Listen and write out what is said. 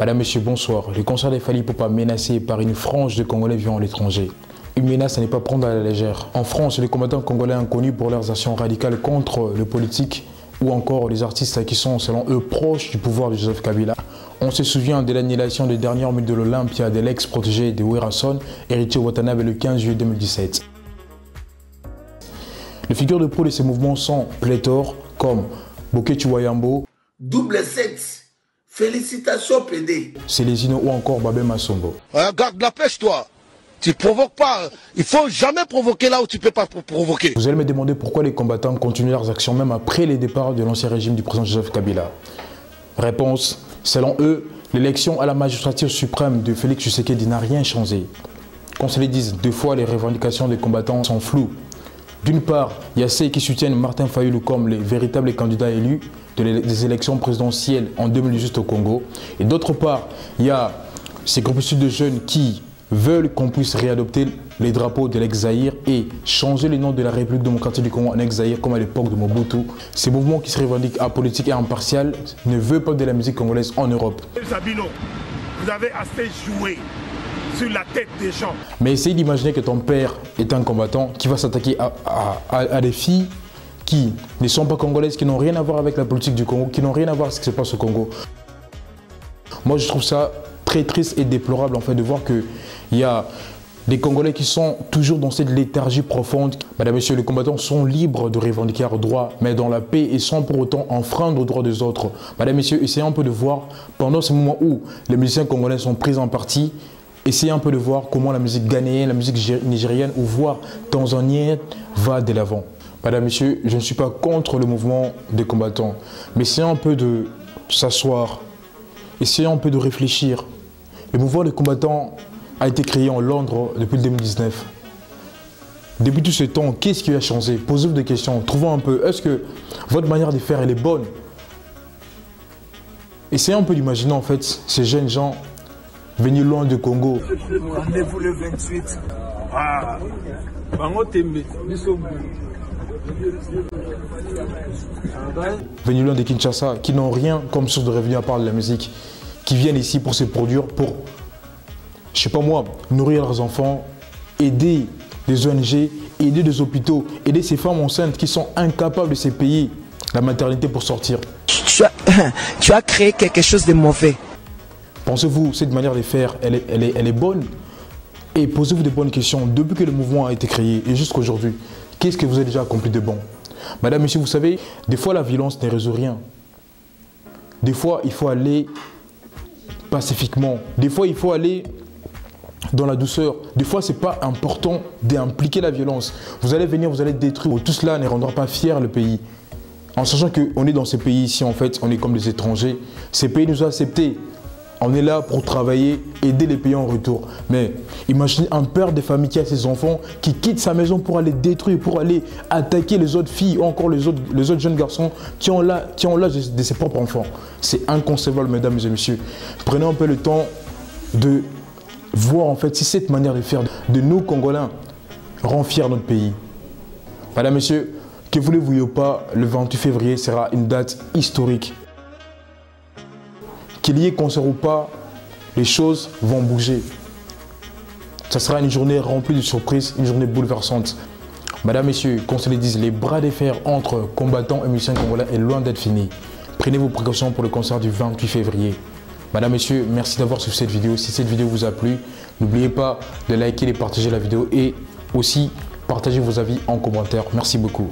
Madame, Monsieur, bonsoir. Le concert des Fally Ipupa menacé par une frange de Congolais vivant à l'étranger. Une menace à ne pas prendre à la légère. En France, les combattants congolais inconnus pour leurs actions radicales contre le politique ou encore les artistes qui sont, selon eux, proches du pouvoir de Joseph Kabila. On se souvient de l'annulation des dernières minutes de l'Olympia de l'ex-protégé de Werason, héritier Watanabe, le 15 juillet 2017. Les figures de proue de ces mouvements sont pléthores, comme Boketu Wayambo, Double sexe. Félicitations, PD. Célésino ou encore Babé Massombo. Garde la pêche, toi. Tu provoques pas. Il faut jamais provoquer là où tu peux pas provoquer. Vous allez me demander pourquoi les combattants continuent leurs actions même après les départs de l'ancien régime du président Joseph Kabila. Réponse, selon eux, l'élection à la magistrature suprême de Félix Tshisekedi n'a rien changé. Qu'on se le dise, deux fois les revendications des combattants sont floues. D'une part, il y a ceux qui soutiennent Martin Fayulu comme les véritables candidats élus des élections présidentielles en 2018 au Congo. Et d'autre part, il y a ces groupuscules de jeunes qui veulent qu'on puisse réadopter les drapeaux de l'ex-Zaïre et changer le nom de la République démocratique du Congo en ex-Zaïre comme à l'époque de Mobutu. Ces mouvements qui se revendiquent apolitiques et impartials ne veulent pas de la musique congolaise en Europe. Sabino, vous avez assez joué sur la tête des gens. Mais essayez d'imaginer que ton père est un combattant qui va s'attaquer à des filles qui ne sont pas congolaises, qui n'ont rien à voir avec la politique du Congo, qui n'ont rien à voir avec ce qui se passe au Congo. Moi, je trouve ça très triste et déplorable en fait de voir qu'il y a des Congolais qui sont toujours dans cette léthargie profonde. Madame, Monsieur, les combattants sont libres de revendiquer leurs droits, mais dans la paix et sans pour autant enfreindre aux droits des autres. Madame, Messieurs, essayez un peu de voir, pendant ce moment où les musiciens congolais sont pris en partie, essayez un peu de voir comment la musique ghanéenne, la musique nigérienne ou voire tanzanienne va de l'avant. Madame, Monsieur, je ne suis pas contre le mouvement des combattants, mais essayez un peu de s'asseoir, essayez un peu de réfléchir. Le mouvement des combattants a été créé en Londres depuis 2019. Depuis tout ce temps, qu'est-ce qui a changé? Posez-vous des questions, trouvons un peu, est-ce que votre manière de faire elle est bonne? Essayez un peu d'imaginer en fait ces jeunes gens venus loin du Congo. Rendez-vous le 28. Ah, Venus loin de Kinshasa, qui n'ont rien comme source de revenus à part de la musique, qui viennent ici pour se produire, pour, je sais pas moi, nourrir leurs enfants, aider des ONG, aider des hôpitaux, aider ces femmes enceintes qui sont incapables de se payer la maternité pour sortir. Tu as créé quelque chose de mauvais. Pensez-vous, cette manière de faire, elle est bonne? Et posez-vous de bonnes questions. Depuis que le mouvement a été créé et jusqu'aujourd'hui, qu'est-ce que vous avez déjà accompli de bon? Madame, Monsieur, vous savez, des fois la violence ne résout rien. Des fois, il faut aller pacifiquement. Des fois, il faut aller dans la douceur. Des fois, ce n'est pas important d'impliquer la violence. Vous allez venir, vous allez détruire. Tout cela ne rendra pas fier le pays. En sachant qu'on est dans ces pays ici, en fait, on est comme des étrangers. Ces pays nous ont acceptés. On est là pour travailler, aider les pays en retour. Mais imaginez un père de famille qui a ses enfants, qui quitte sa maison pour aller détruire, pour aller attaquer les autres filles ou encore les autres jeunes garçons qui ont l'âge de ses propres enfants. C'est inconcevable, mesdames et messieurs. Prenez un peu le temps de voir en fait si cette manière de faire de nous Congolais rend fier notre pays. Madame, Messieurs, que voulez-vous ou pas, le 28 février sera une date historique. Qu'il y ait concert ou pas, les choses vont bouger. Ça sera une journée remplie de surprises, une journée bouleversante. Madame, Messieurs, qu'on se le dise, les bras de fer entre combattants et musiciens congolais est loin d'être fini. Prenez vos précautions pour le concert du 28 février. Madame, Messieurs, merci d'avoir suivi cette vidéo. Si cette vidéo vous a plu, n'oubliez pas de liker et partager la vidéo et aussi partagez vos avis en commentaire. Merci beaucoup.